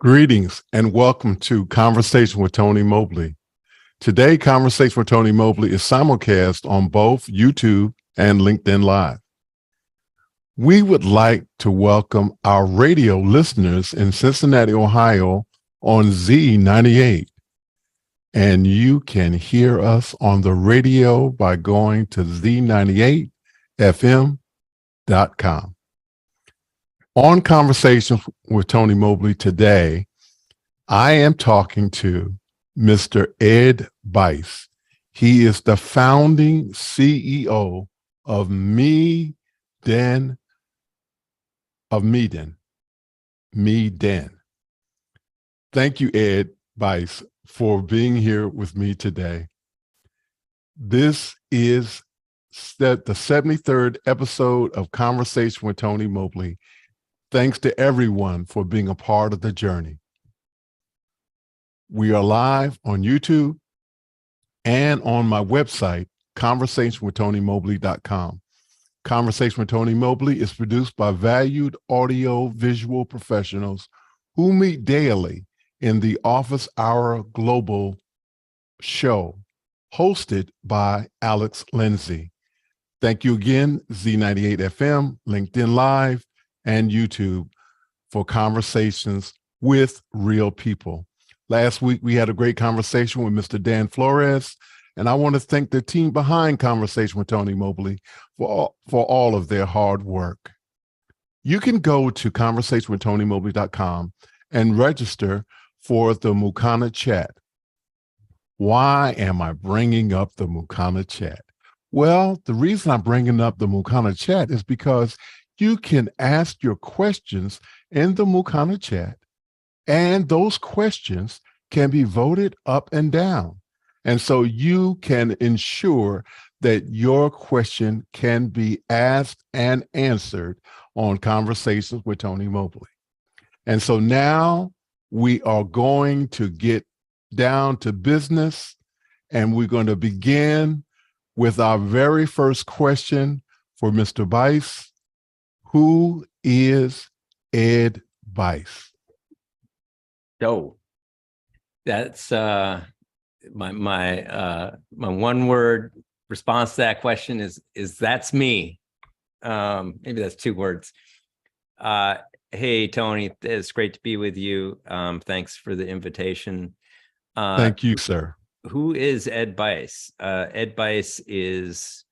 Greetings and welcome to Conversation with Tony Mobley. Today, Conversation with Tony Mobley is simulcast on both YouTube and LinkedIn Live. We would like to welcome our radio listeners in Cincinnati, Ohio on Z98. And you can hear us on the radio by going to z98fm.com. On Conversation with Tony Mobley today, I am talking to Mr. Ed Bice. He is the founding CEO of Medan. Thank you, Ed Bice, for being here with me today. This is the 73rd episode of Conversation with Tony Mobley. Thanks to everyone for being a part of the journey. We are live on YouTube and on my website, conversationwithtonymobley.com. Conversation with Tony Mobley is produced by valued audio-visual professionals who meet daily in the Office Hour Global show, hosted by Alex Lindsay. Thank you again, Z98FM, LinkedIn Live, and YouTube for conversations with real people. Last week, we had a great conversation with Mr. Dan Flores, and I want to thank the team behind Conversation with Tony Mobley for all of their hard work. You can go to conversationwithtonymobley.com and register for the Mukana chat. Why am I bringing up the Mukana chat? Well, the reason I'm bringing up the Mukana chat is because you can ask your questions in the Mukana chat, and those questions can be voted up and down. And so you can ensure that your question can be asked and answered on Conversations with Tony Mobley. And so now we are going to get down to business, and we're going to begin with our very first question for Mr. Bice. Who is Ed Bice? Oh, that's my one word response to that question is that's me. Maybe that's two words. Hey, Tony, it's great to be with you. Thanks for the invitation. Thank you, sir. Who is Ed Bice? Ed Bice is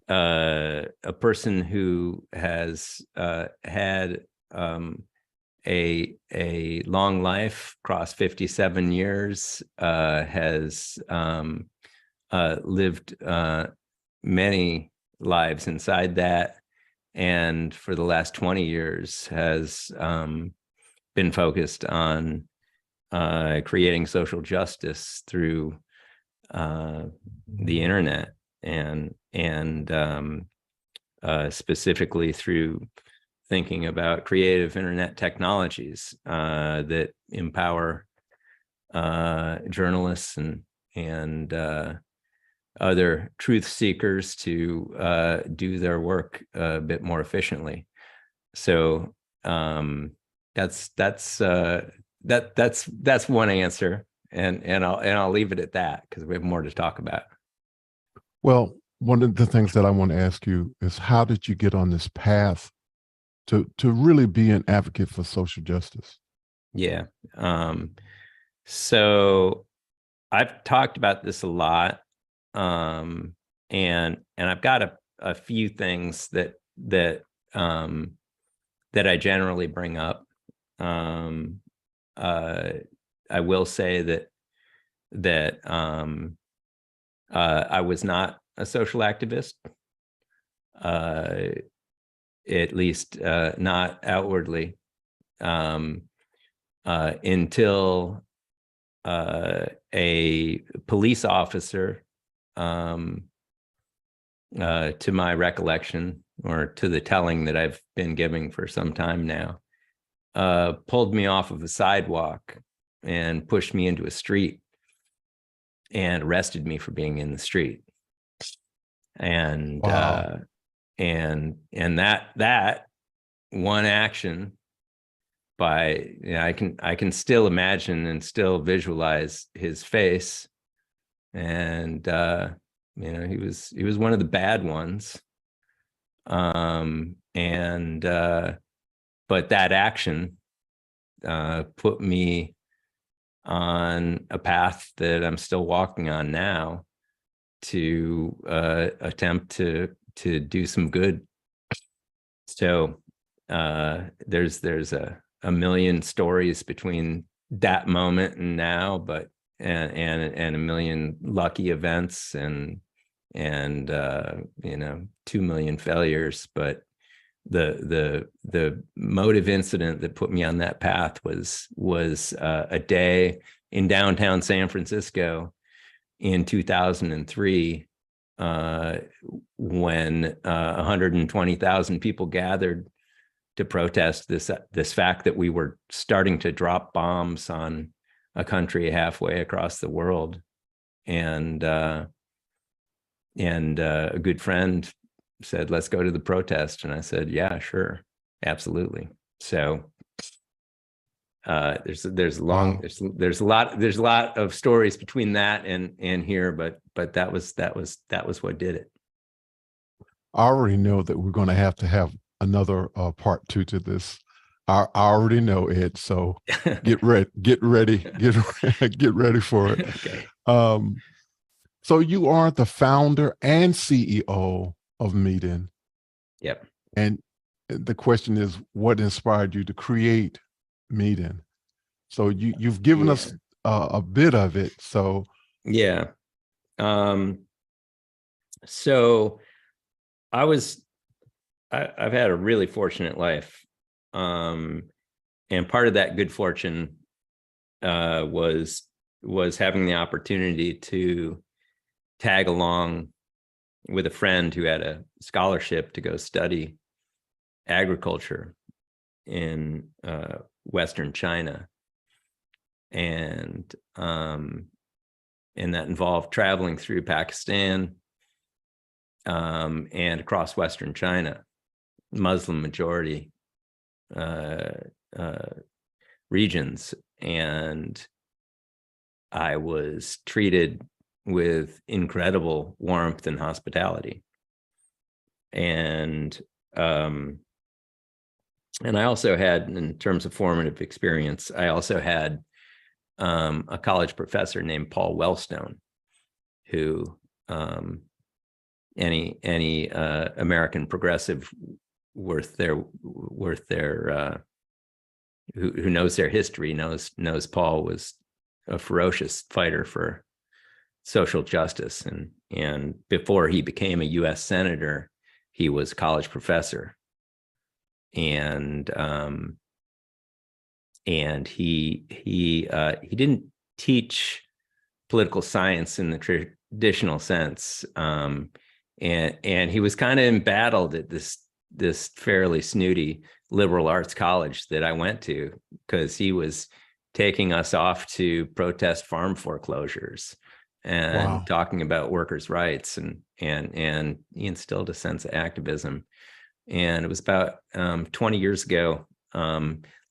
a person who has had a long life, across 57 years, has lived many lives inside that, and for the last 20 years has been focused on creating social justice through the internet, and specifically through thinking about creative internet technologies that empower journalists and other truth seekers to do their work a bit more efficiently. So that's one answer, and I'll leave it at that because we have more to talk about. Well, one of the things that I want to ask you is, how did you get on this path to really be an advocate for social justice? Yeah. So I've talked about this a lot. And I've got a few things that I generally bring up. I will say that I was not a social activist, at least not outwardly, until a police officer, to my recollection, or to the telling that I've been giving for some time now, pulled me off of a sidewalk and pushed me into a street and arrested me for being in the street. And Wow. And that one action by, I can still imagine and still visualize his face. And, he was one of the bad ones. But that action put me on a path that I'm still walking on now to attempt to do some good. So there's a million stories between that moment and now, but and a million lucky events and 2 million failures. But the motive incident that put me on that path was a day in downtown San Francisco in 2003, when 120,000 people gathered to protest this fact that we were starting to drop bombs on a country halfway across the world. And a good friend said, "Let's go to the protest." And I said, "Yeah, sure, absolutely." So there's a lot of stories between that and here, but that was what did it. I already know that we're going to have another part 2 to this. I already know, Ed. So get ready, get ready for it. Okay. So you are the founder and CEO of Meedan. Yep. And the question is, what inspired you to create Meedan? So you've given us a bit of it. So yeah. So I've had a really fortunate life. And part of that good fortune was having the opportunity to tag along with a friend who had a scholarship to go study agriculture in Western China. And that involved traveling through Pakistan and across Western China, Muslim majority regions. And I was treated with incredible warmth and hospitality. And I also had, in terms of formative experience, I also had a college professor named Paul Wellstone, who any American progressive worth their who knows their history knows Paul was a ferocious fighter for social justice, and before he became a U.S. senator, he was a college professor, and he didn't teach political science in the traditional sense, and he was kind of embattled at this fairly snooty liberal arts college that I went to, because he was taking us off to protest farm foreclosures and talking about workers' rights, and he instilled a sense of activism. And it was about 20 years ago,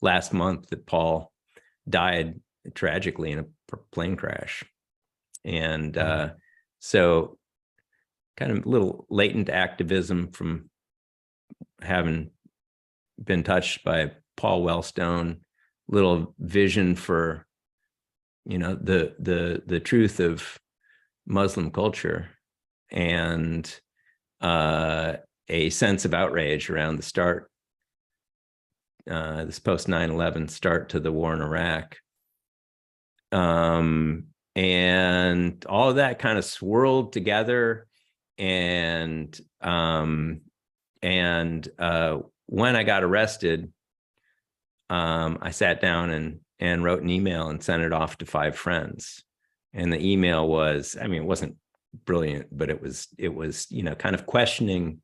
last month, that Paul died tragically in a plane crash. And so kind of little latent activism from having been touched by Paul Wellstone, little vision for, the truth of Muslim culture, and a sense of outrage around the start, this post 9/11 start to the war in Iraq. And all of that kind of swirled together. And when I got arrested, I sat down and wrote an email and sent it off to 5 friends. And the email was, it wasn't brilliant, but it was, kind of questioning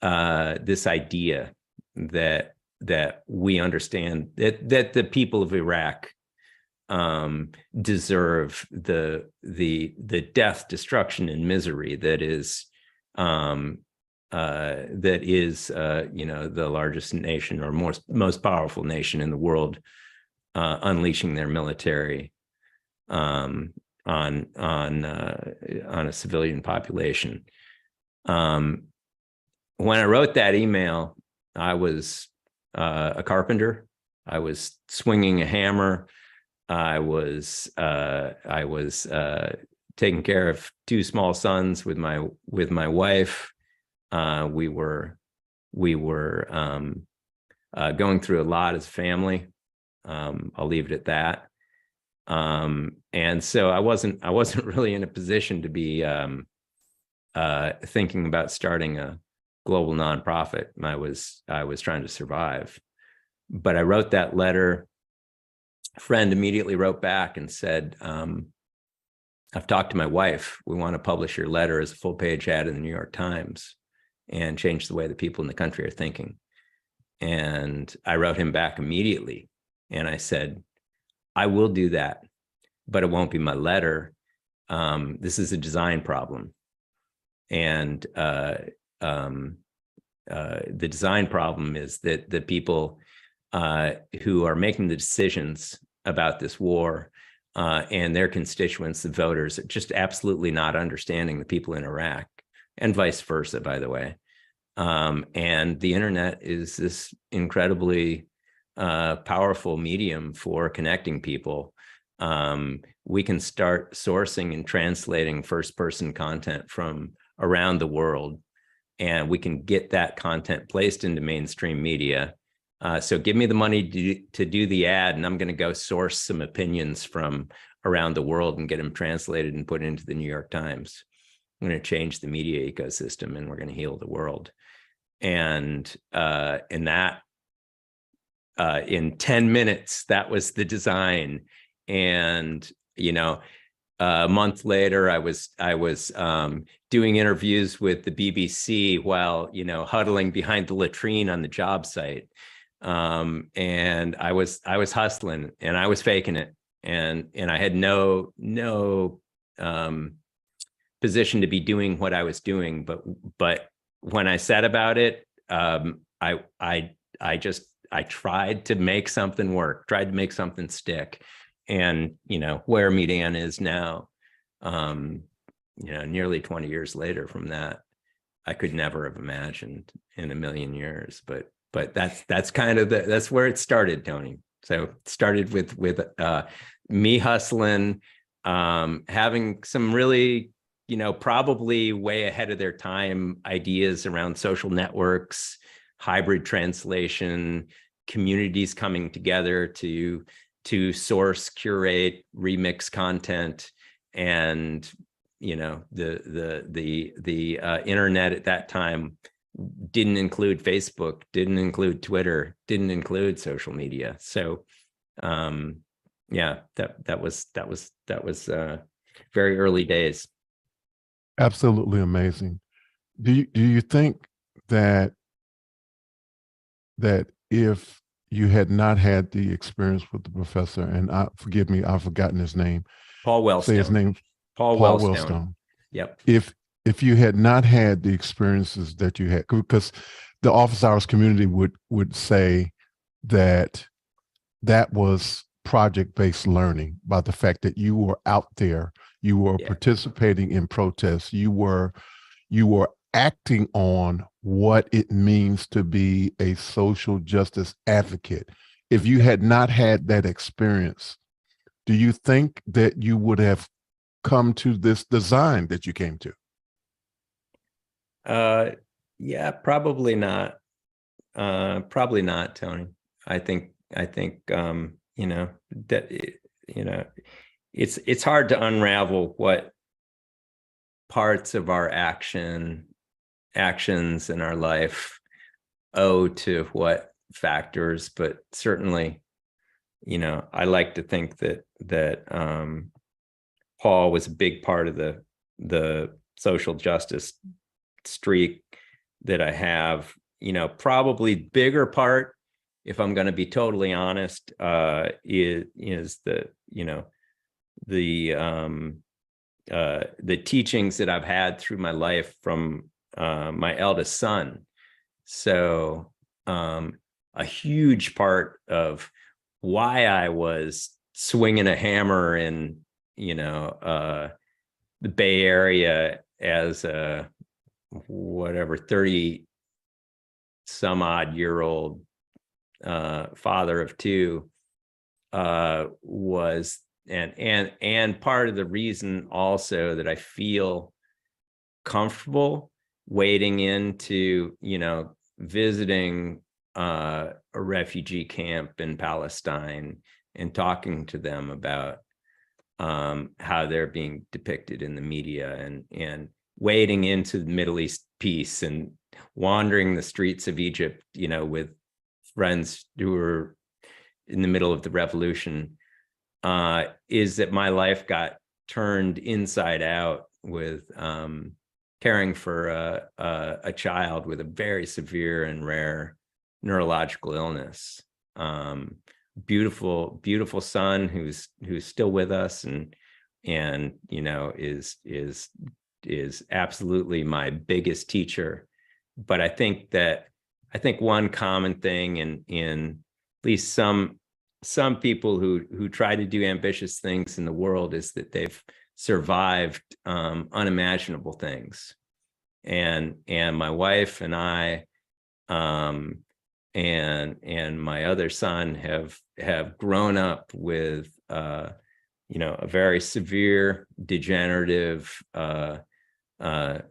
this idea that we understand that the people of Iraq deserve the death, destruction, and misery that is that is, the largest nation or most powerful nation in the world, unleashing their military on a civilian population. When I wrote that email, I was a carpenter. I was swinging a hammer. I was taking care of two small sons with my wife. We were going through a lot as a family. I'll leave it at that. And so I wasn't really in a position to be thinking about starting a global nonprofit. I was trying to survive. But I wrote that letter. A friend immediately wrote back and said, I've talked to my wife. We want to publish your letter as a full-page ad in the New York Times and change the way the people in the country are thinking. And I wrote him back immediately. And I said, I will do that, but it won't be my letter. This is a design problem. And the design problem is that the people who are making the decisions about this war and their constituents, the voters, are just absolutely not understanding the people in Iraq, and vice versa, by the way. And the internet is this incredibly powerful medium for connecting people. We can start sourcing and translating first-person content from around the world, and we can get that content placed into mainstream media. So give me the money to do the ad, and I'm going to go source some opinions from around the world and get them translated and put into the New York Times. I'm going to change the media ecosystem, and we're going to heal the world. And that in 10 minutes, that was the design. And a month later, I was doing interviews with the BBC while huddling behind the latrine on the job site. And I was hustling, and I was faking it, and I had no position to be doing what I was doing. But when I said about it, I tried to make something work, tried to make something stick. And where Medan is now, nearly 20 years later from that, I could never have imagined in a million years. But that's kind of that's where it started, Tony. So it started with me hustling, having some really, probably way ahead of their time ideas around social networks, hybrid translation, communities coming together to source, curate, remix content. And the internet at that time didn't include Facebook, didn't include Twitter, didn't include social media. So that was very early days. Absolutely amazing. Do you think that if you had not had the experience with the professor, and forgive me, I've forgotten his name. Paul Wellstone. Say his name. Paul Wellstone. Yep. If you had not had the experiences that you had, because the office hours community would say that was project-based learning, by the fact that you were out there, you were participating in protests, you were acting on what it means to be a social justice advocate. If you had not had that experience, do you think that you would have come to this design that you came to? Yeah, probably not. Probably not, Tony. I think it's hard to unravel what parts of our actions in our life owe to what factors, but certainly, I like to think that Paul was a big part of the social justice streak that I have. Probably bigger part, if I'm going to be totally honest, is the the teachings that I've had through my life from my eldest son. So a huge part of why I was swinging a hammer in, the Bay Area as a whatever 30 some odd year old father of two was and part of the reason also that I feel comfortable wading into, visiting a refugee camp in Palestine and talking to them about how they're being depicted in the media, and wading into the Middle East peace and wandering the streets of Egypt, with friends who were in the middle of the revolution, is that my life got turned inside out with caring for a child with a very severe and rare neurological illness. Beautiful son who's still with us, and is absolutely my biggest teacher. But I think one common thing in at least some people who try to do ambitious things in the world is that they've survived unimaginable things. And my wife and I and my other son have grown up with a very severe degenerative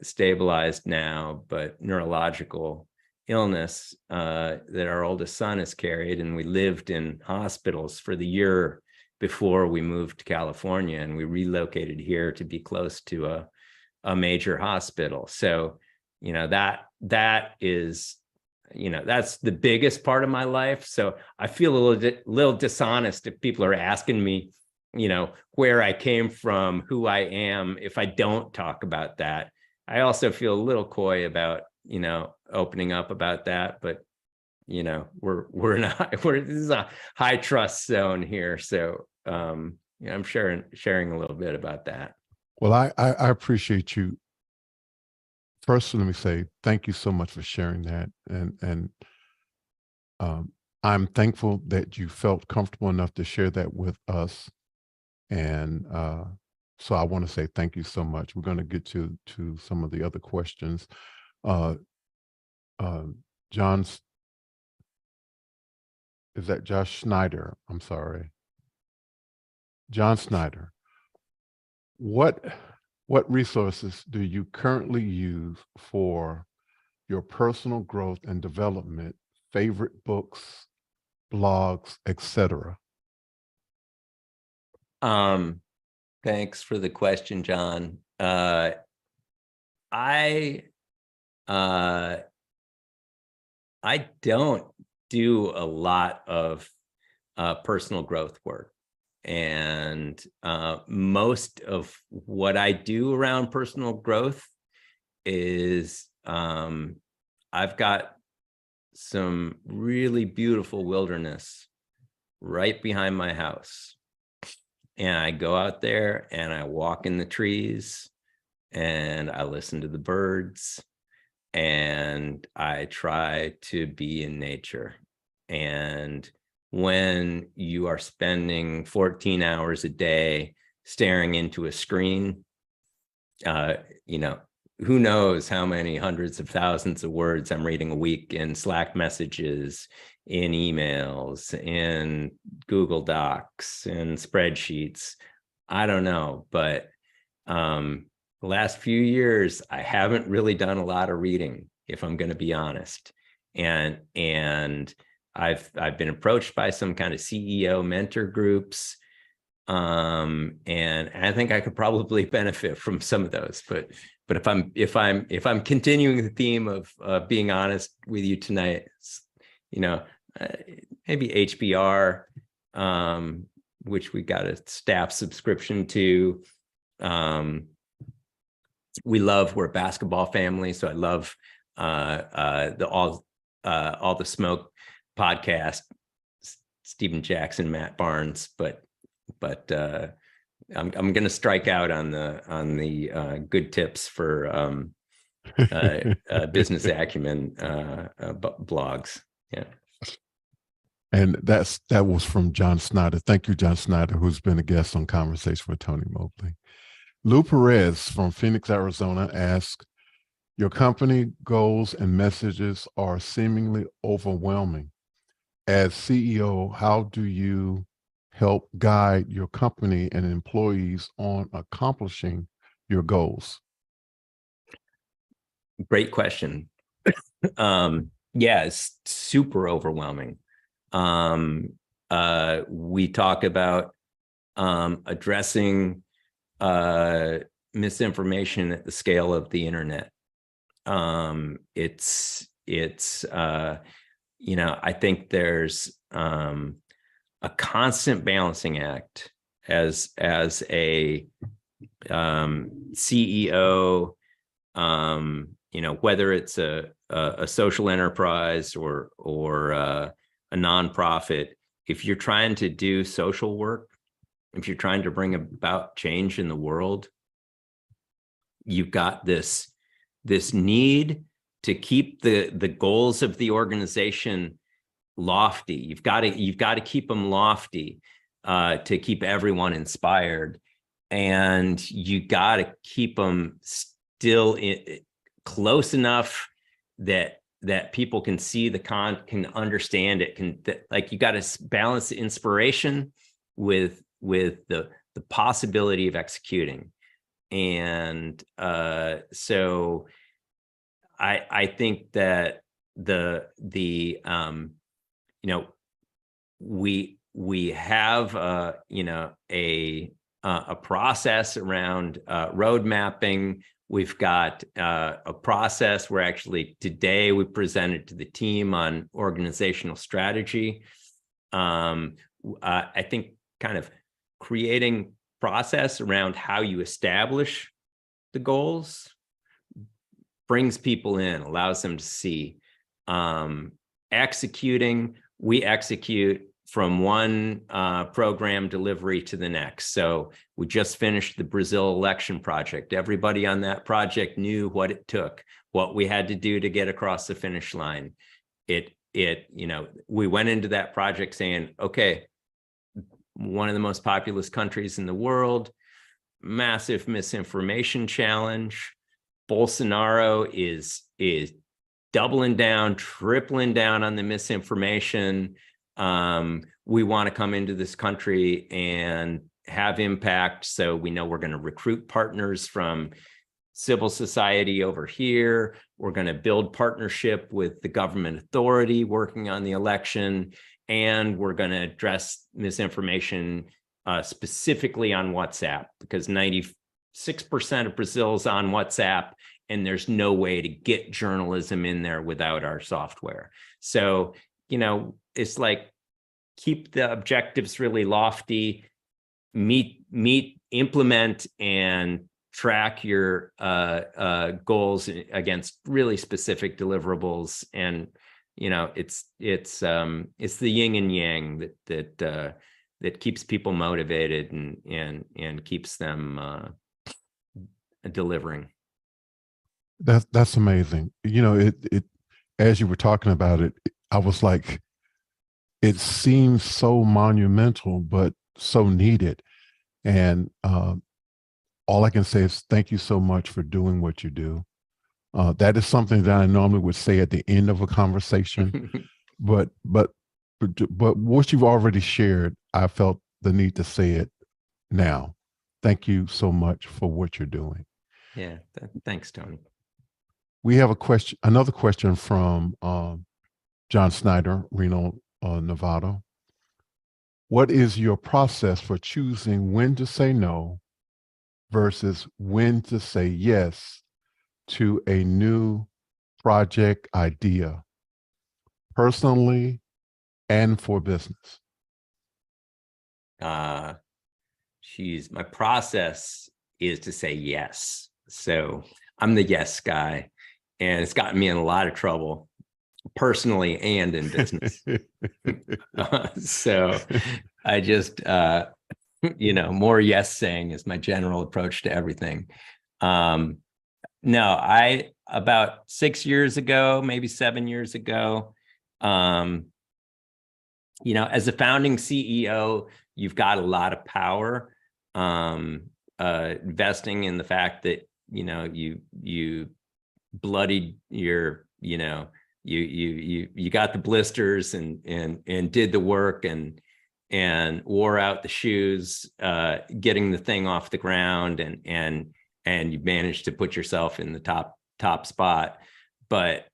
stabilized now but neurological illness that our oldest son has carried, and we lived in hospitals for the year before we moved to California, and we relocated here to be close to a major hospital. So that is that's the biggest part of my life. So I feel a little dishonest if people are asking me where I came from, who I am, if I don't talk about that. I also feel a little coy about opening up about that, but we're not, this is a high trust zone here. So I'm sharing a little bit about that. Well, I appreciate you. First, let me say thank you so much for sharing that, and I'm thankful that you felt comfortable enough to share that with us. And so I want to say thank you so much. We're going to get to some of the other questions. John's, is that Josh Schneider? I'm sorry. John Snyder. What resources do you currently use for your personal growth and development, favorite books, blogs, etc.? Thanks for the question, John. I don't do a lot of personal growth work. And most of what I do around personal growth is I've got some really beautiful wilderness right behind my house. And I go out there and I walk in the trees and I listen to the birds and I try to be in nature. And when you are spending 14 hours a day staring into a screen, who knows how many hundreds of thousands of words I'm reading a week in Slack messages, in emails, in Google Docs, in spreadsheets. I don't know, but the last few years, I haven't really done a lot of reading, if I'm going to be honest. And I've been approached by some kind of CEO mentor groups, and I think I could probably benefit from some of those. But if I'm continuing the theme of being honest with you tonight, maybe HBR, which we got a staff subscription to. We're a basketball family, so I love all the Smoke podcast, Stephen Jackson, Matt Barnes, but I'm going to strike out on the good tips for business acumen blogs. Yeah. And that was from John Snyder. Thank you, John Snyder, who's been a guest on Conversation with Tony Mobley. Lou Perez from Phoenix, Arizona asks, your company goals and messages are seemingly overwhelming. As CEO, how do you help guide your company and employees on accomplishing your goals? Great question. Yeah, it's super overwhelming. We talk about addressing misinformation at the scale of the internet. It's I think there's a constant balancing act as a CEO, whether it's a social enterprise or a nonprofit. If you're trying to do social work, if you're trying to bring about change in the world, you've got this need to keep the goals of the organization lofty. You've got to keep them lofty to keep everyone inspired, and you got to keep them still close enough that people can see can understand it. You got to balance the inspiration with the possibility of executing. And so I think that we have a process around road mapping. We've got a process where actually today we presented to the team on organizational strategy. I think kind of creating process around how you establish the goals brings people in, allows them to see. Executing, we execute from one program delivery to the next. So we just finished the Brazil election project. Everybody on that project knew what it took, what we had to do to get across the finish line. We went into that project saying, okay, one of the most populous countries in the world, massive misinformation challenge. Bolsonaro is doubling down, tripling down on the misinformation. We want to come into this country and have impact. So we know we're going to recruit partners from civil society over here. We're going to build partnership with the government authority working on the election. And we're going to address misinformation specifically on WhatsApp, because 96% of Brazil is on WhatsApp, and there's no way to get journalism in there without our software. So, it's like, keep the objectives really lofty, implement and track your goals against really specific deliverables. And it's the yin and yang that keeps people motivated and keeps them delivering. That's amazing. It as you were talking about it, I was like, it seems so monumental, but so needed. And all I can say is thank you so much for doing what you do. That is something that I normally would say at the end of a conversation, but what you've already shared, I felt the need to say it now. Thank you so much for what you're doing. Yeah, thanks, Tony. We have another question from John Snyder, Reno, Nevada. What is your process for choosing when to say no versus when to say yes to a new project idea, personally and for business? My process is to say yes. So I'm the yes guy, and it's gotten me in a lot of trouble, personally and in business. So I just, more yes saying is my general approach to everything. No, about 6 years ago, maybe 7 years ago. As a founding CEO, you've got a lot of power, investing in the fact that, you bloodied your, you got the blisters and did the work and wore out the shoes, getting the thing off the ground, and you managed to put yourself in the top spot. But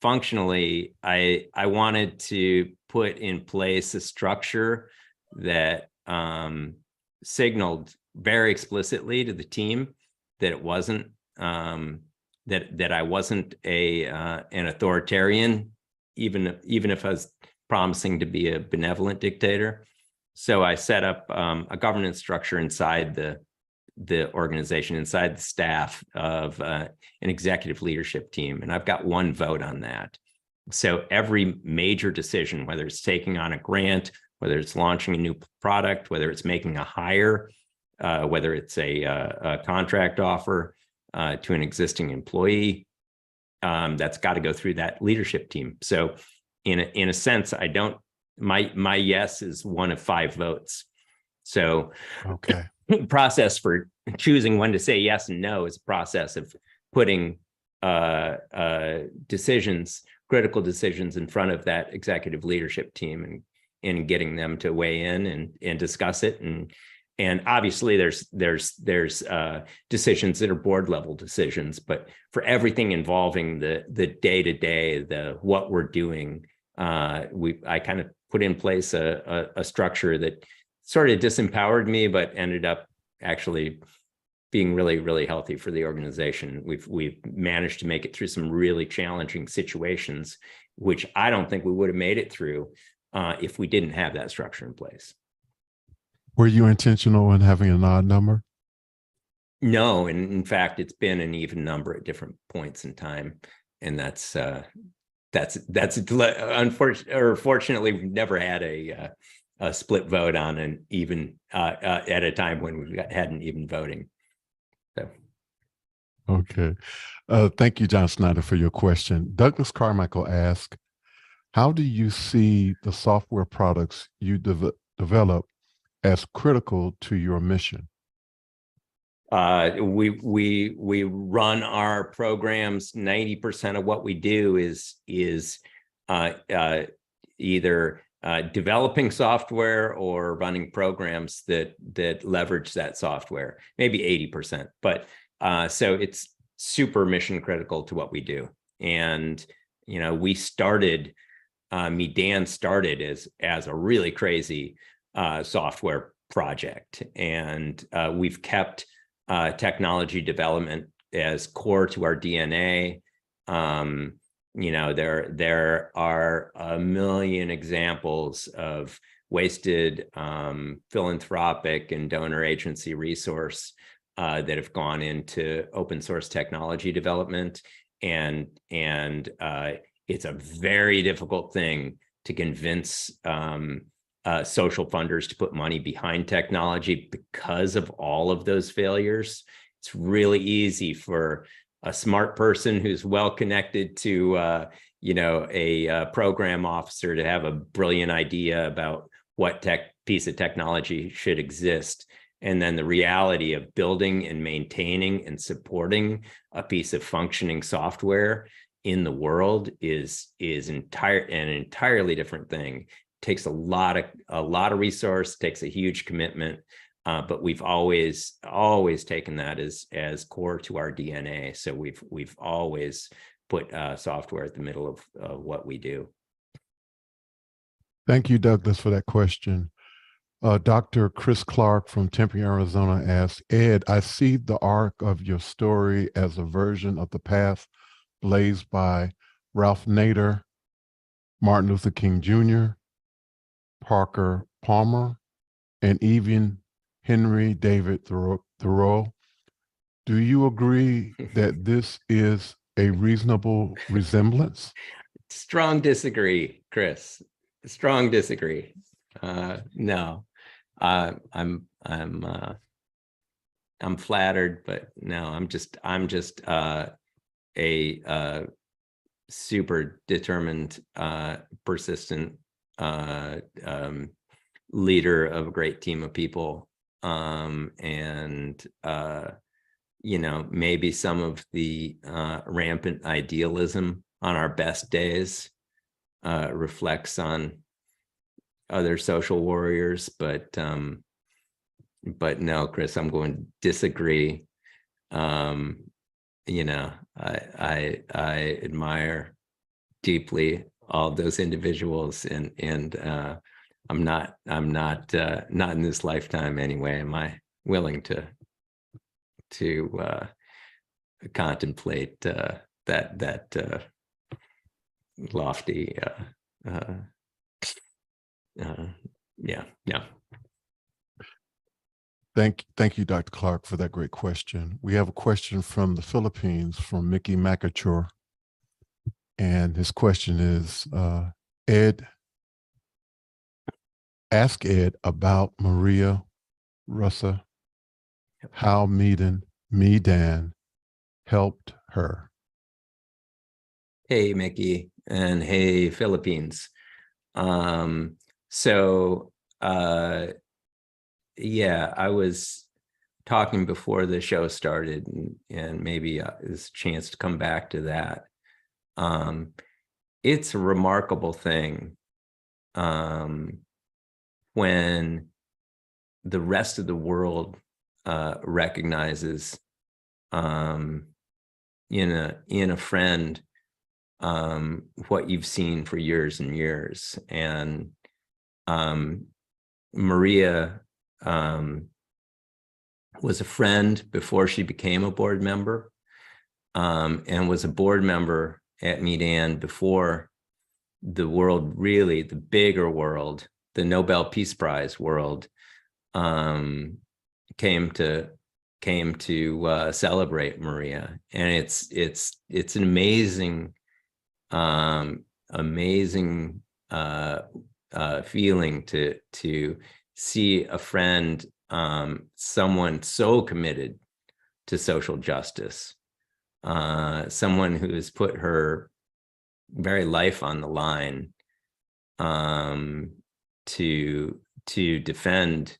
functionally, I wanted to put in place a structure that signaled very explicitly to the team that it wasn't that I wasn't an authoritarian, even if I was promising to be a benevolent dictator. So I set up a governance structure inside the organization, inside the staff of an executive leadership team. And I've got one vote on that. So every major decision, whether it's taking on a grant, whether it's launching a new product, whether it's making a hire, whether it's a contract offer to an existing employee, that's got to go through that leadership team. So in a sense, my yes is one of 5 votes. So okay. Process for choosing when to say yes and no is a process of putting critical decisions in front of that executive leadership team and getting them to weigh in and discuss it. And obviously there's decisions that are board level decisions, but for everything involving the day-to-day, what we're doing, I kind of put in place a structure that sort of disempowered me, but ended up actually being really, really healthy for the organization. We've managed to make it through some really challenging situations, which I don't think we would have made it through if we didn't have that structure in place. Were you intentional in having an odd number? No, and in fact, it's been an even number at different points in time, and that's unfortunately or fortunately, we've never had a split vote on an even at a time when we had an even voting. So, okay, thank you, John Snyder, for your question. Douglas Carmichael asked, "How do you see the software products you develop as critical to your mission?" We run our programs. 90% of what we do is either developing software or running programs that leverage that software, maybe 80%. But so it's super mission critical to what we do. And we started, Medan started as a really crazy software project, and we've kept technology development as core to our DNA. There are a million examples of wasted philanthropic and donor agency resource that have gone into open source technology development, and it's a very difficult thing to convince social funders to put money behind technology because of all of those failures. It's really easy for a smart person who's well connected to a program officer to have a brilliant idea about what piece of technology should exist, and then the reality of building and maintaining and supporting a piece of functioning software in the world is an entirely different thing. It takes a lot of resource, takes a huge commitment. But we've always taken that as core to our DNA. So we've always put software at the middle of what we do. Thank you, Douglas, for that question. Dr. Chris Clark from Tempe, Arizona asks, "Ed, I see the arc of your story as a version of the path blazed by Ralph Nader, Martin Luther King Jr., Parker Palmer, and even Henry David Thoreau. Do you agree that this is a reasonable resemblance?" Strong disagree, Chris. Strong disagree. No, I'm flattered, but no, I'm just super determined, persistent leader of a great team of people. Maybe some of the rampant idealism on our best days reflects on other social warriors, but no, Chris, I'm going to disagree. I admire deeply all those individuals, and I'm not in this lifetime anyway. Am I willing to contemplate that lofty? Yeah. Thank you, Dr. Clark, for that great question. We have a question from the Philippines from Mickey Macature. And his question is, ask Ed about Maria Ressa, how Medan helped her. Hey, Mickey, and hey, Philippines. Yeah, I was talking before the show started, and maybe there's a chance to come back to that. It's a remarkable thing when the rest of the world recognizes in a friend what you've seen for years and years. And Maria was a friend before she became a board member, and was a board member at Medan before the world, really the bigger world, the Nobel Peace Prize world, came to celebrate Maria. And it's an amazing feeling to see a friend, someone so committed to social justice, someone who has put her very life on the line to defend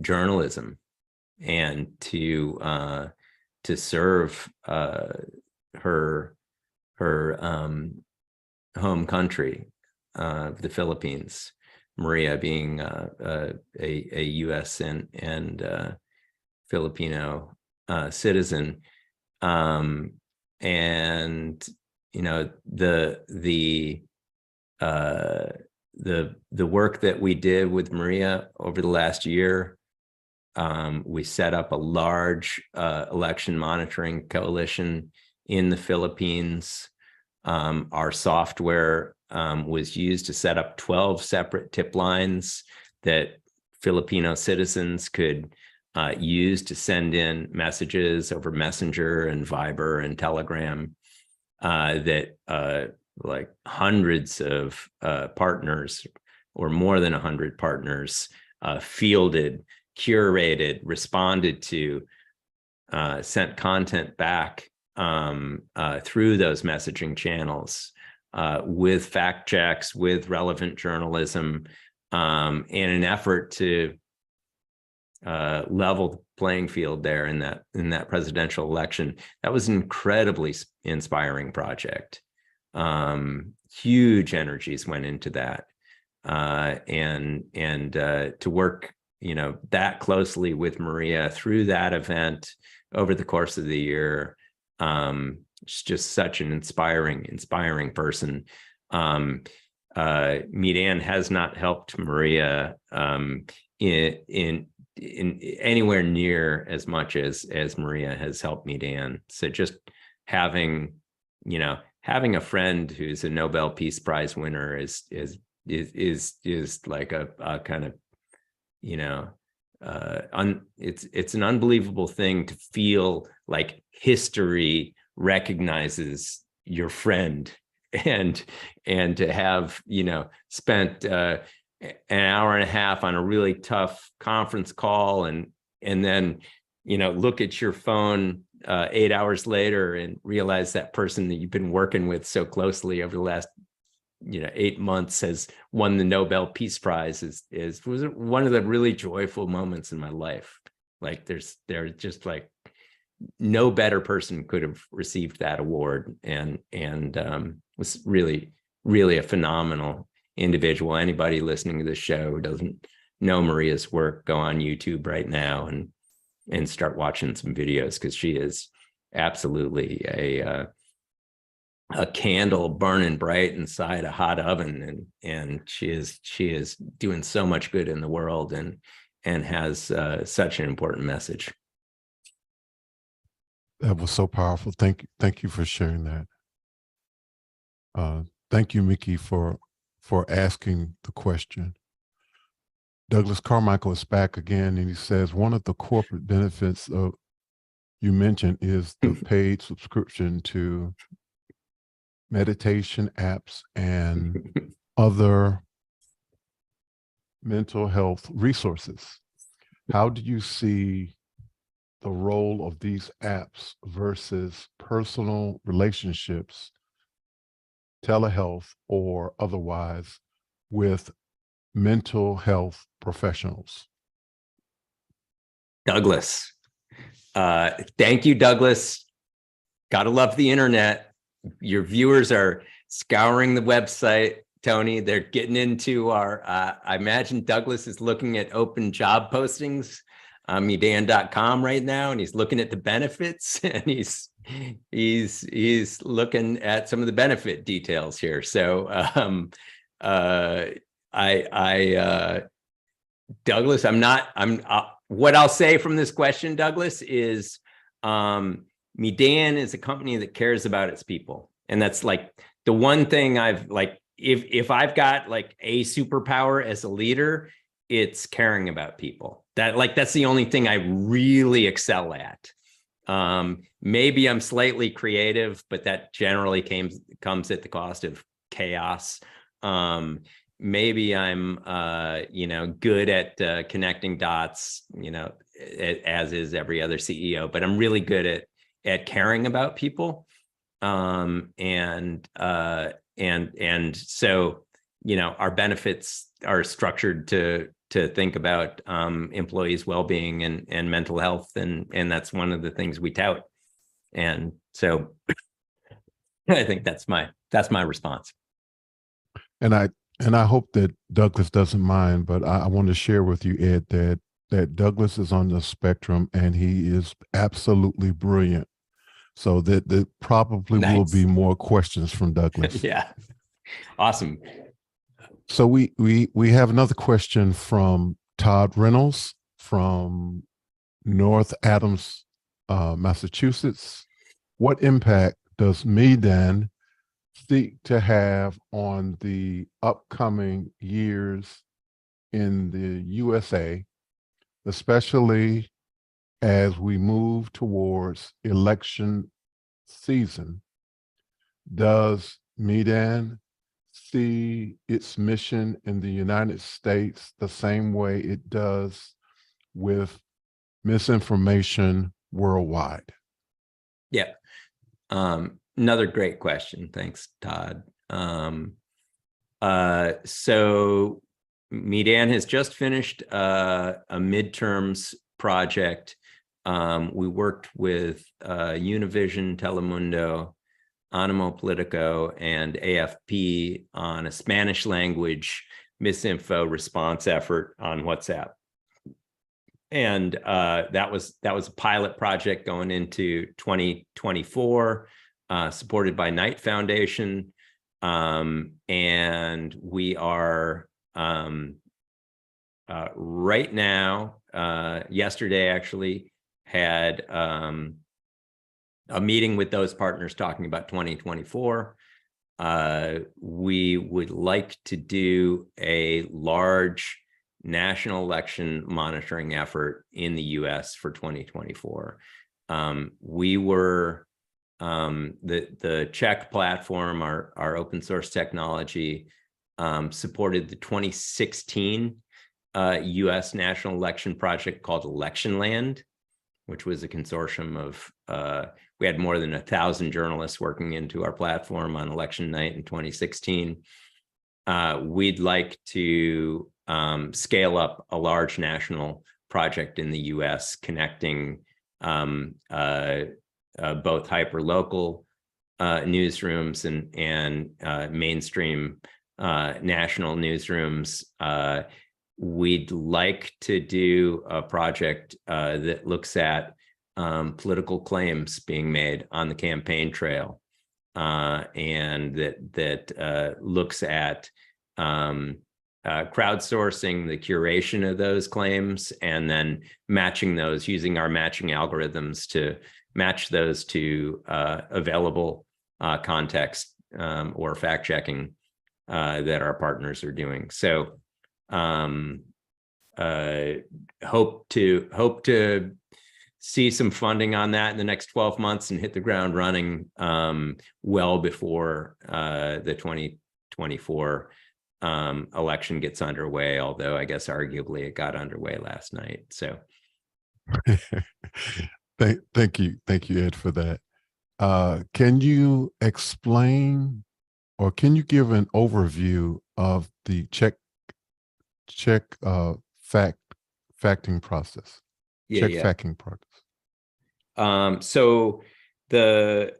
journalism and to serve her home country, the Philippines. Maria being a U.S. and Filipino citizen, and the work that we did with Maria over the last year. We set up a large election monitoring coalition in the Philippines. Our software was used to set up 12 separate tip lines that Filipino citizens could use to send in messages over Messenger and Viber and Telegram, that like hundreds of partners, or more than 100 partners, fielded, curated, responded to, sent content back through those messaging channels, with fact checks, with relevant journalism, in an effort to level the playing field there in that presidential election. That was an incredibly inspiring project. Huge energies went into that, and to work that closely with Maria through that event over the course of the year. She's just such an inspiring person. Medan has not helped Maria in anywhere near as much as Maria has helped Medan. So just having a friend who's a Nobel Peace Prize winner is like a kind of, it's an unbelievable thing to feel like history recognizes your friend, and to have spent an hour and a half on a really tough conference call, and then look at your phone 8 hours later and realize that person that you've been working with so closely over the last 8 months has won the Nobel Peace Prize was one of the really joyful moments in my life. Like there's just like no better person could have received that award, and was really, really a phenomenal individual. Anybody listening to this show who doesn't know Maria's work, go on YouTube right now and start watching some videos, because she is absolutely a candle burning bright inside a hot oven, and she is doing so much good in the world, and has such an important message. That was so powerful. Thank you for sharing that. Thank you, Mickey, for asking the question. Douglas Carmichael is back again, and he says one of the corporate benefits of you mentioned is the paid subscription to meditation apps and other mental health resources. How do you see the role of these apps versus personal relationships, telehealth or otherwise, with mental health professionals? Douglas. Thank you, Douglas. Gotta love the internet. Your viewers are scouring the website, Tony. They're getting into our, I imagine Douglas is looking at open job postings on Medan.com right now, and he's looking at the benefits, and he's looking at some of the benefit details here. So Douglas, what I'll say from this question, Douglas, is Medan is a company that cares about its people. And that's like the one thing I've like, if I've got like a superpower as a leader, it's caring about people. That's the only thing I really excel at. Maybe I'm slightly creative, but that generally comes at the cost of chaos. Maybe I'm, good at connecting dots, as is every other CEO, but I'm really good at caring about people. And so, our benefits are structured to think about employees' well-being and mental health, and that's one of the things we tout. And so I think that's my response. And I hope that Douglas doesn't mind, but I want to share with you, Ed, that Douglas is on the spectrum and he is absolutely brilliant. So that probably will be more questions from Douglas. Yeah. Awesome. So we have another question from Todd Reynolds from North Adams, Massachusetts. What impact does Medan seek to have on the upcoming years in the USA, especially as we move towards election season? Does Medan see its mission in the United States the same way it does with misinformation worldwide? Yeah. Another great question. Thanks, Todd. So Medan has just finished a midterms project. We worked with Univision, Telemundo, Animo Politico, and AFP on a Spanish language misinfo response effort on WhatsApp. And that was a pilot project going into 2024, supported by Knight Foundation. And we are right now, yesterday actually, had a meeting with those partners talking about 2024. We would like to do a large national election monitoring effort in the US for 2024. We were, the Czech platform, our open source technology, supported the 2016 US national election project called Electionland, which was a consortium of, we had more than 1,000 journalists working into our platform on election night in 2016. We'd like to scale up a large national project in the US connecting both hyperlocal newsrooms and mainstream national newsrooms. We'd like to do a project that looks at political claims being made on the campaign trail, and that looks at crowdsourcing the curation of those claims and then matching those, using our matching algorithms to match those to available context or fact checking that our partners are doing. So hope to see some funding on that in the next 12 months and hit the ground running well before the 2024 election gets underway, although I guess arguably it got underway last night. So thank you, Ed, for that. Can you explain, or can you give an overview of the facting process? Facting process. So the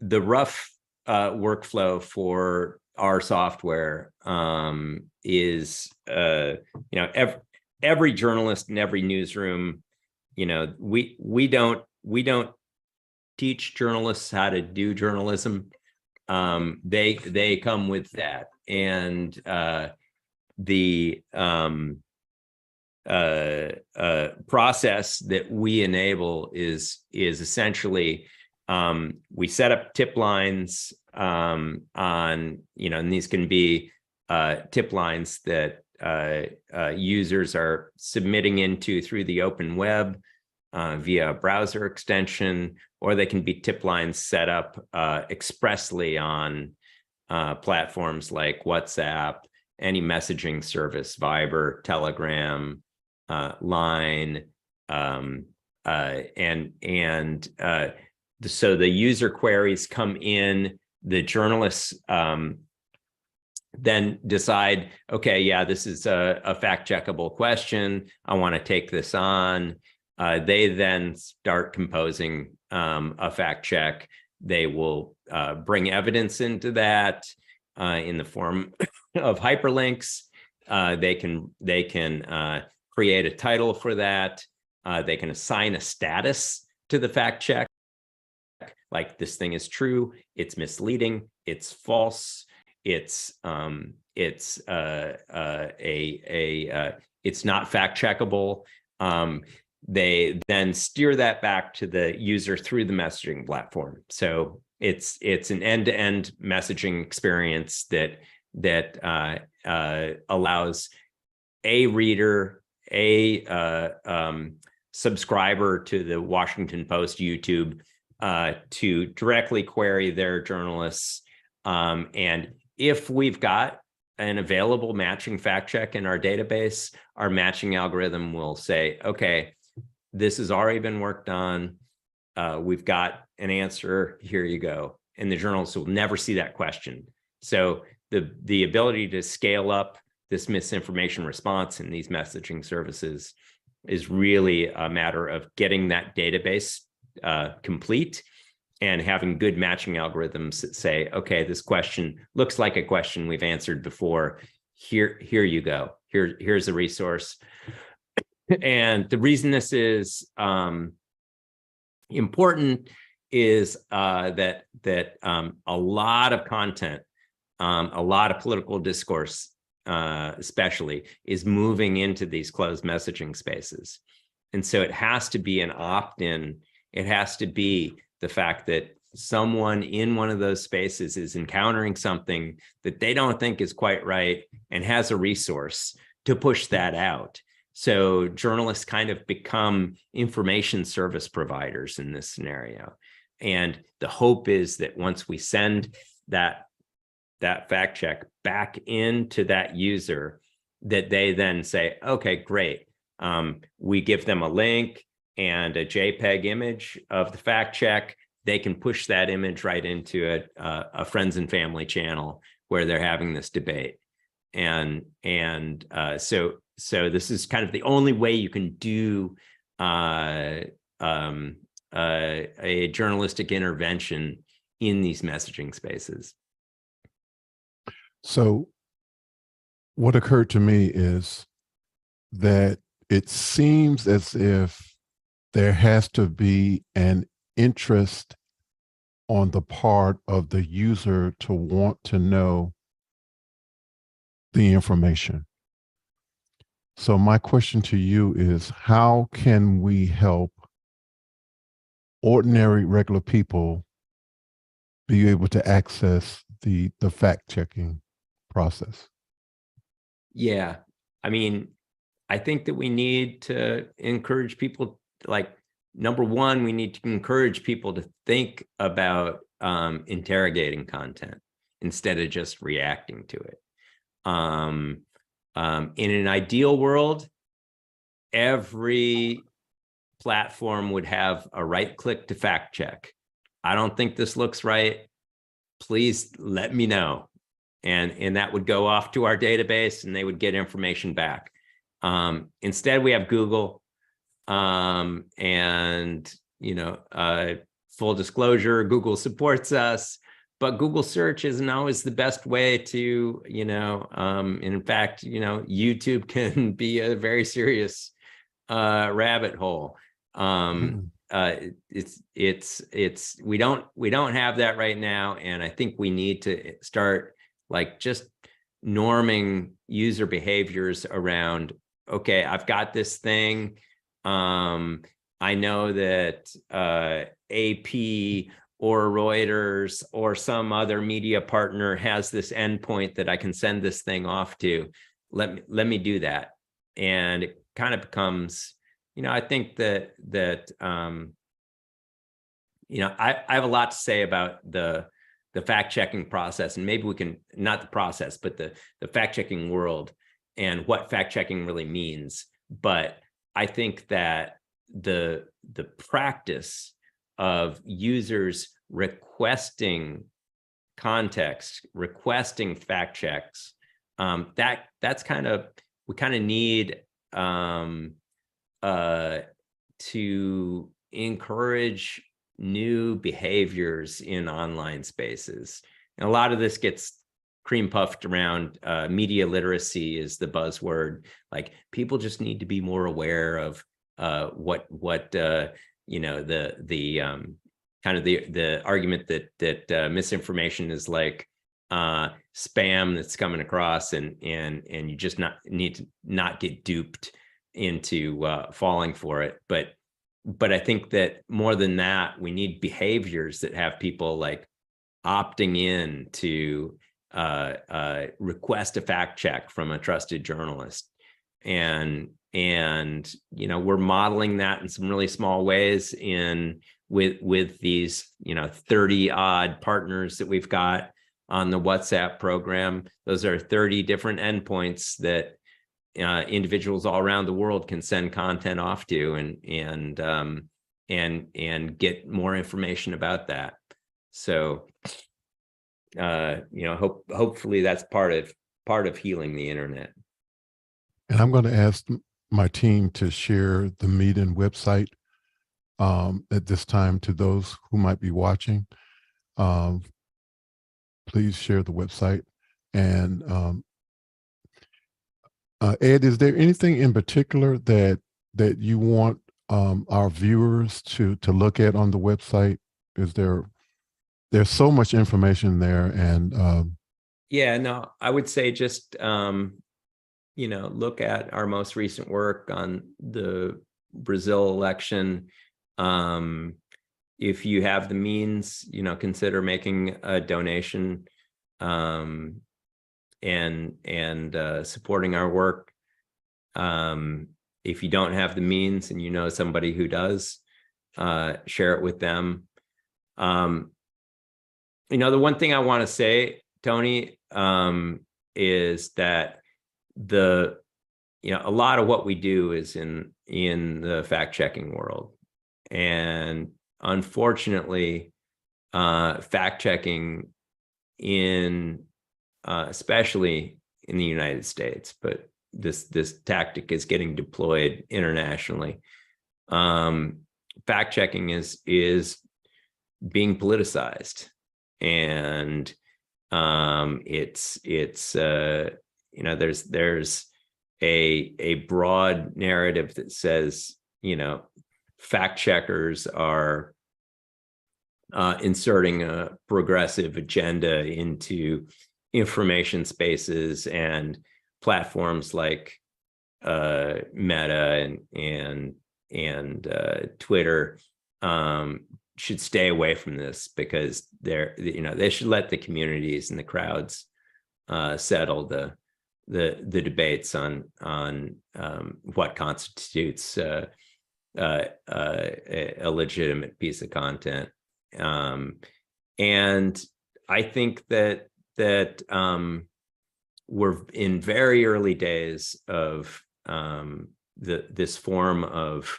rough workflow for our software is, every journalist in every newsroom, we don't teach journalists how to do journalism. They come with that, and the process that we enable is essentially we set up tip lines on, and these can be tip lines that users are submitting into through the open web via a browser extension, or they can be tip lines set up expressly on platforms like WhatsApp, any messaging service, Viber, Telegram, Line, so the user queries come in, the journalists then decide, okay, yeah, this is a fact-checkable question, I want to take this on. They then start composing a fact check. They will bring evidence into that in the form of hyperlinks. They can create a title for that. They can assign a status to the fact check, like this thing is true, it's misleading, it's false, it's not fact checkable. They then steer that back to the user through the messaging platform. So it's an end-to-end messaging experience that allows a reader, a subscriber to the Washington Post YouTube to directly query their journalists. And if we've got an available matching fact check in our database, our matching algorithm will say, okay, this has already been worked on. We've got an answer. Here you go. And the journalists will never see that question. So the ability to scale up this misinformation response in these messaging services is really a matter of getting that database complete and having good matching algorithms that say, okay, this question looks like a question we've answered before. Here you go. Here's a resource. And the reason this is important is that a lot of content, a lot of political discourse, especially, is moving into these closed messaging spaces. And so it has to be an opt-in. It has to be the fact that someone in one of those spaces is encountering something that they don't think is quite right and has a resource to push that out. So journalists kind of become information service providers in this scenario. And the hope is that once we send that fact check back into that user, that they then say, okay, great, We give them a link and a JPEG image of the fact check. They can push that image right into a friends and family channel where they're having this debate. And so this is kind of the only way you can do a journalistic intervention in these messaging spaces. So what occurred to me is that it seems as if there has to be an interest on the part of the user to want to know the information. So my question to you is, how can we help ordinary, regular people be able to access the fact-checking process? Yeah, I mean, I think that we need to encourage people, like, number one, we need to encourage people to think about interrogating content instead of just reacting to it. In an ideal world, every platform would have a right click to fact check. I don't think this looks right. Please let me know. And that would go off to our database and they would get information back. Instead, we have Google. And, you know, full disclosure, Google supports us, but Google search isn't always the best way to, you know, in fact, you know, YouTube can be a very serious rabbit hole. We don't have that right now. And I think we need to start like just norming user behaviors around, okay, I've got this thing. I know that AP or Reuters or some other media partner has this endpoint that I can send this thing off to. Let me do that. And it kind of becomes, you know, I think that you know, I have a lot to say about the fact-checking process, and maybe we can, not the process, but the fact-checking world and what fact-checking really means. But I think that the practice of users requesting context, requesting fact checks, that's kind of, we kind of need to encourage new behaviors in online spaces. And a lot of this gets cream puffed around media literacy is the buzzword. Like, people just need to be more aware of what you know, the kind of the argument that misinformation is like spam that's coming across, and you just need to not get duped into falling for it. But I think that more than that, we need behaviors that have people like opting in to request a fact check from a trusted journalist. And you know, we're modeling that in some really small ways with these, you know, 30 odd partners that we've got on the WhatsApp program. Those are 30 different endpoints that individuals all around the world can send content off to and get more information about that. So you know, hopefully that's part of healing the internet. And I'm going to ask my team to share the Meedan website at this time to those who might be watching. Please share the website. And Ed, is there anything in particular that you want our viewers to look at on the website? Is there's so much information there, and yeah, no, I would say just you know, look at our most recent work on the Brazil election. If you have the means, you know, consider making a donation and supporting our work. If you don't have the means and you know somebody who does, share it with them. You know, the one thing I want to say, Tony, is that the a lot of what we do is in the fact-checking world. And unfortunately, fact-checking especially in the United States, but this tactic is getting deployed internationally. Fact-checking is being politicized, and there's a broad narrative that says, fact checkers are inserting a progressive agenda into information spaces, and platforms like Meta and Twitter should stay away from this, because they should let the communities and the crowds settle the debates on what constitutes a legitimate piece of content. And I think that we're in very early days of this form of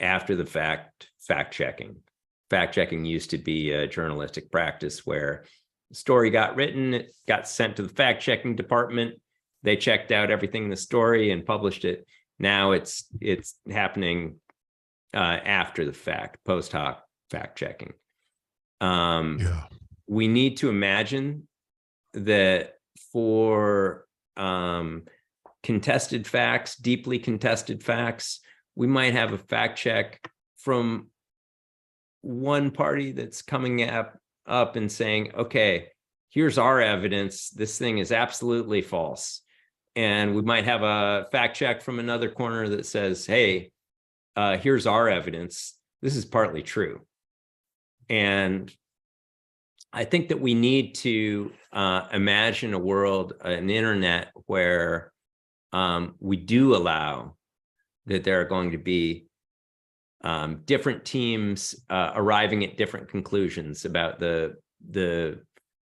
after the fact checking. Fact checking used to be a journalistic practice where the story got written, it got sent to the fact checking department, they checked out everything in the story and published it. Now it's happening after the fact, post hoc fact checking. We need to imagine that for contested facts, deeply contested facts, we might have a fact check from one party that's coming up and saying, okay, here's our evidence, this thing is absolutely false. And we might have a fact check from another corner that says, hey, here's our evidence, this is partly true. And I think that we need to imagine a world, an internet, where we do allow that there are going to be different teams arriving at different conclusions about the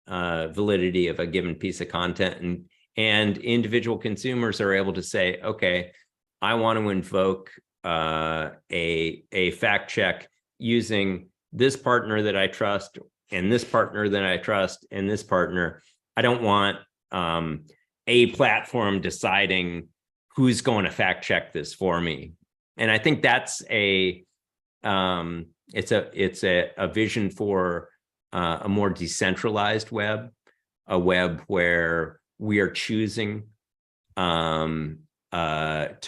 validity of a given piece of content, and individual consumers are able to say, okay, I want to invoke a fact check using this partner that I trust, and this partner that I trust, and this partner. I don't want a platform deciding who's going to fact check this for me. And I think that's it's a vision for a more decentralized web, a web where we are choosing to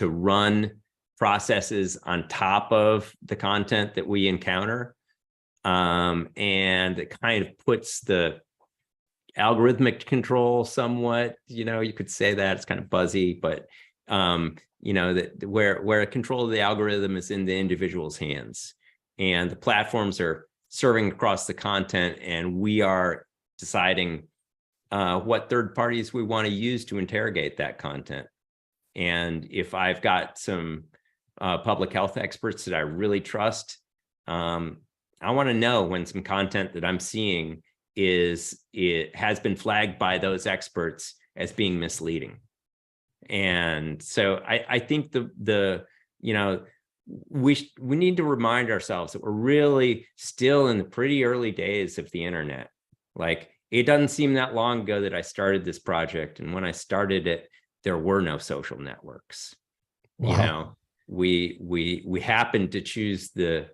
run processes on top of the content that we encounter. And it kind of puts the algorithmic control somewhat, you could say that, it's kind of buzzy, but that where control of the algorithm is in the individual's hands, and the platforms are serving across the content, and we are deciding what third parties we want to use to interrogate that content. And if I've got some public health experts that I really trust, I want to know when some content that I'm seeing it has been flagged by those experts as being misleading. And so I think we need to remind ourselves that we're really still in the pretty early days of the internet. Like, it doesn't seem that long ago that I started this project, and when I started it, there were no social networks. Wow. We happened to choose the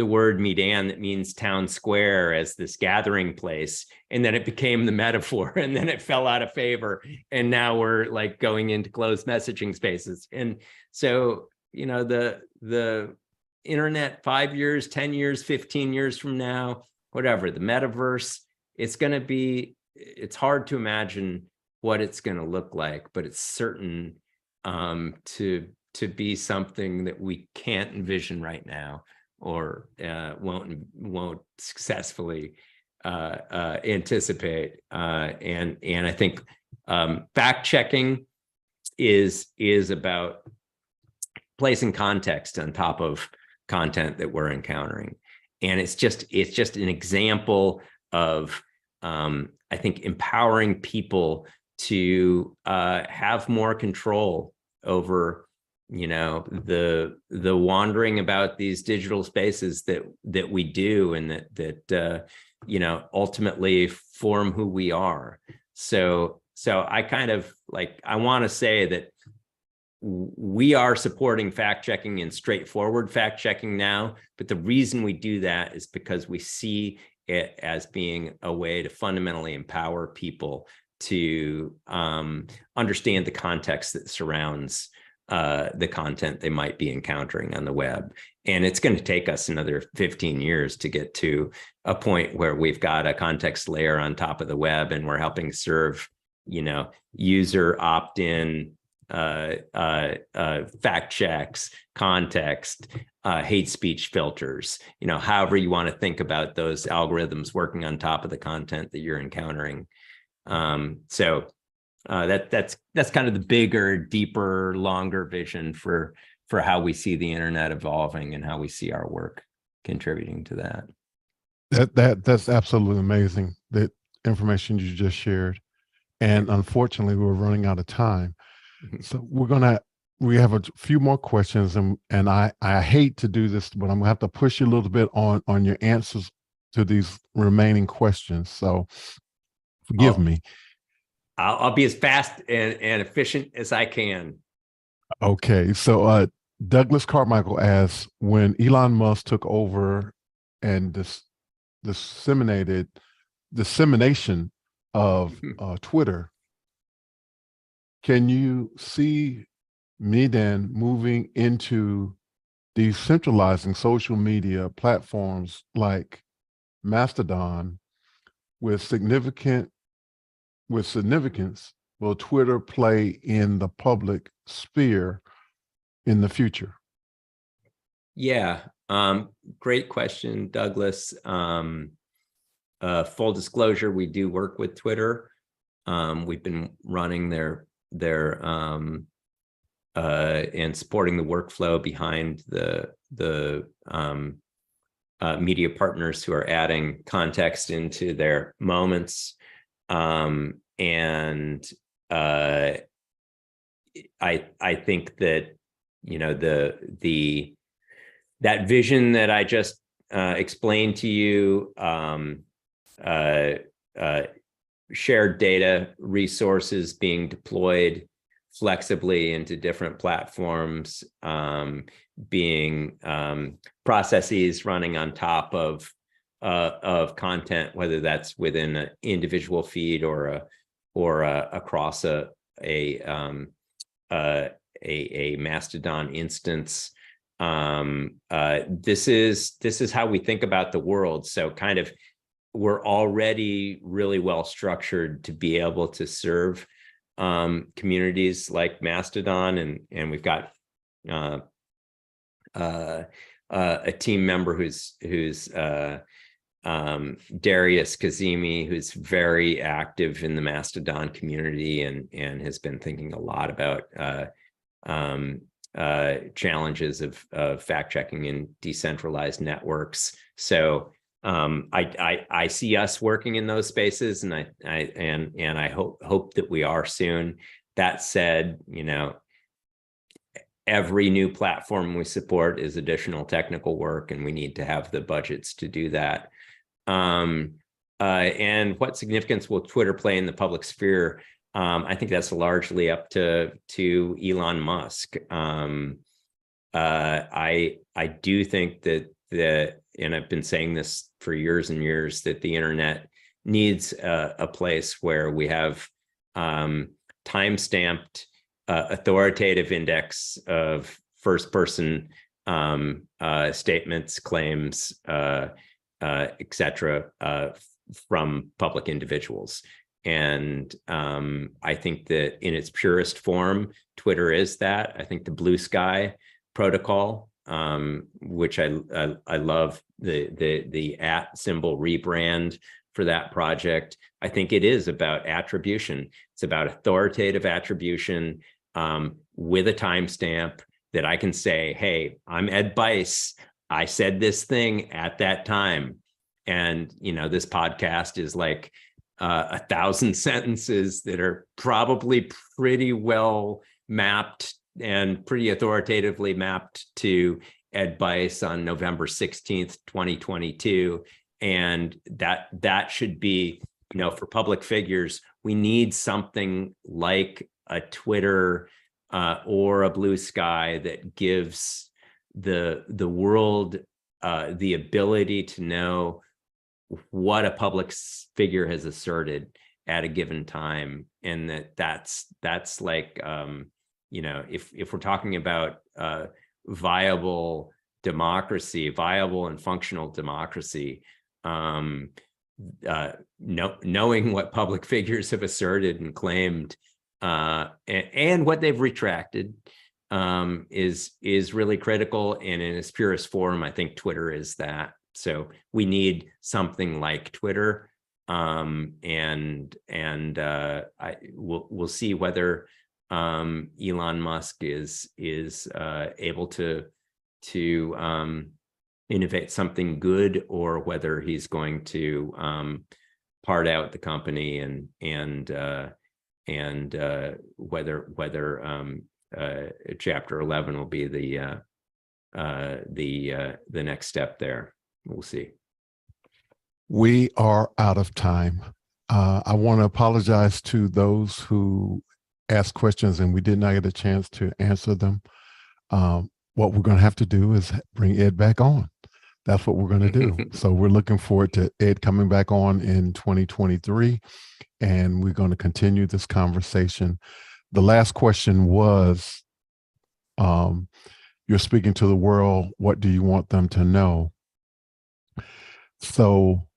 word Medan, that means town square, as this gathering place, and then it became the metaphor, and then it fell out of favor, and now we're like going into closed messaging spaces. And so the internet 5 years, 10 years, 15 years from now, whatever, the metaverse, it's hard to imagine what it's going to look like, but it's certain to be something that we can't envision right now, or won't successfully anticipate. And I think fact checking is about placing context on top of content that we're encountering, and it's just an example of I think empowering people to have more control over, the wandering about these digital spaces that we do, and that ultimately form who we are. So I kind of I want to say that we are supporting fact checking and straightforward fact checking now, but the reason we do that is because we see it as being a way to fundamentally empower people to understand the context that surrounds the content they might be encountering on the web. And it's going to take us another 15 years to get to a point where we've got a context layer on top of the web, and we're helping serve, user opt-in, fact checks, context, hate speech filters, however you want to think about those algorithms working on top of the content that you're encountering. That's kind of the bigger, deeper, longer vision for how we see the internet evolving and how we see our work contributing to that. That's absolutely amazing, that information you just shared. And unfortunately, we're running out of time. So we have a few more questions, and I hate to do this, but I'm gonna have to push you a little bit on your answers to these remaining questions. So forgive me. I'll be as fast and efficient as I can. Okay. So Douglas Carmichael asks, when Elon Musk took over and dissemination of Twitter, can you see Medan moving into decentralizing social media platforms like Mastodon with significance? Will Twitter play in the public sphere in the future? Yeah, great question, Douglas. Full disclosure, we do work with Twitter. We've been running their and supporting the workflow behind the media partners who are adding context into their moments. And I think that that vision that I just explained to you, shared data resources being deployed flexibly into different platforms, being processes running on top of content, whether that's within an individual feed or across a Mastodon instance. This is how we think about the world. So kind of we're already really well structured to be able to serve communities like Mastodon, and we've got a team member who's Darius Kazemi, who's very active in the Mastodon community and has been thinking a lot about challenges of fact checking in decentralized networks. So I see us working in those spaces, and I hope that we are soon. That said, every new platform we support is additional technical work, and we need to have the budgets to do that. And what significance will Twitter play in the public sphere? I think that's largely up to Elon Musk. I do think that, and I've been saying this for years and years, that the internet needs a place where we have time-stamped authoritative index of first-person statements, claims, etc., from public individuals. And I think that in its purest form, Twitter is that. I think the Blue Sky protocol, which I love the @ symbol rebrand for that project. I think it is about attribution. It's about authoritative attribution with a timestamp that I can say, hey, I'm Ed Bice. I said this thing at that time. And, this podcast is like 1,000 sentences that are probably pretty well mapped and pretty authoritatively mapped to Ed Bice on November 16th, 2022. And that should be, for public figures, we need something like a Twitter or a Blue Sky that gives the world the ability to know what a public figure has asserted at a given time. And that's like, if we're talking about viable democracy, viable and functional democracy, knowing what public figures have asserted and claimed and what they've retracted is really critical. And in its purest form, I think Twitter is that. So we need something like Twitter, we'll see whether Elon Musk is able to innovate something good, or whether he's going to part out the company and whether Chapter 11 will be the next step there. We'll see. We are out of time. I want to apologize to those who asked questions and we did not get a chance to answer them. What we're going to have to do is bring Ed back on. That's what we're going to do. So we're looking forward to Ed coming back on in 2023, and we're going to continue this conversation. The last question was, you're speaking to the world. What do you want them to know? So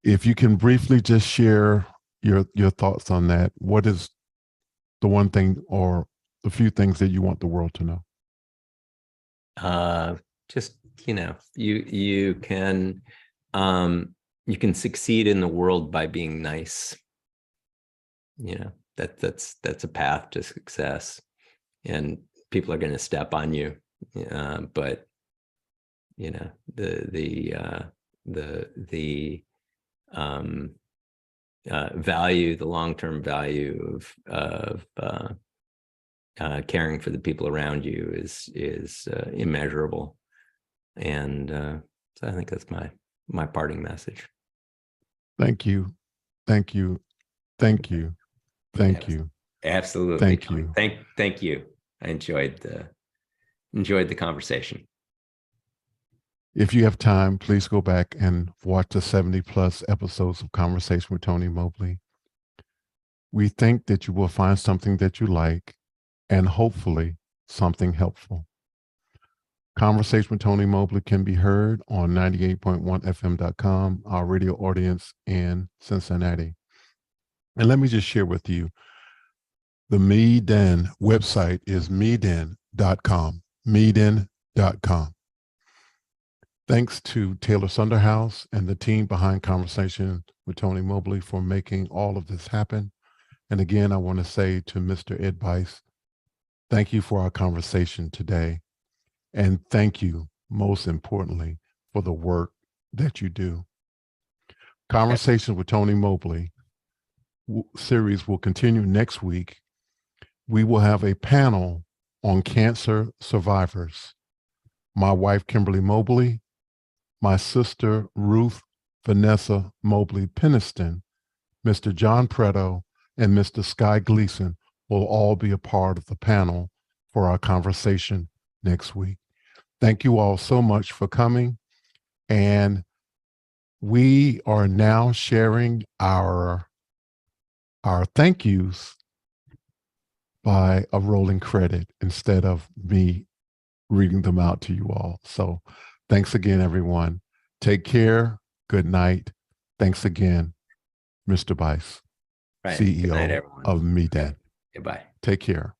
if you can briefly just share your thoughts on that, what is the one thing or the few things that you want the world to know? Just, you can succeed in the world by being nice. That's a path to success, and people are going to step on you. But the value, the long-term value of caring for the people around you is immeasurable. And so I think that's my parting message. Thank you. Thank you. Thank you. Thank you. Absolutely. Thank you. Thank you. I enjoyed the conversation. If you have time, please go back and watch the 70+ episodes of Conversation with Tony Mobley. We think that you will find something that you like and hopefully something helpful. Conversation with Tony Mobley can be heard on 98.1fm.com, our radio audience in Cincinnati. And let me just share with you, the Medan website is medan.com, medan.com. Thanks to Taylor Sunderhouse and the team behind Conversation with Tony Mobley for making all of this happen. And again, I want to say to Mr. Ed Bice, thank you for our conversation today. And thank you, most importantly, for the work that you do. Conversation with Tony Mobley series will continue next week. We will have a panel on cancer survivors. My wife, Kimberly Mobley, my sister, Ruth Vanessa Mobley Peniston, Mr. John Preto, and Mr. Sky Gleason will all be a part of the panel for our conversation next week. Thank you all so much for coming. And we are now sharing our thank yous by a rolling credit instead of me reading them out to you all. So thanks again, everyone. Take care. Good night. Thanks again, Mr. Bice, CEO night, of Medan. Goodbye. Take care.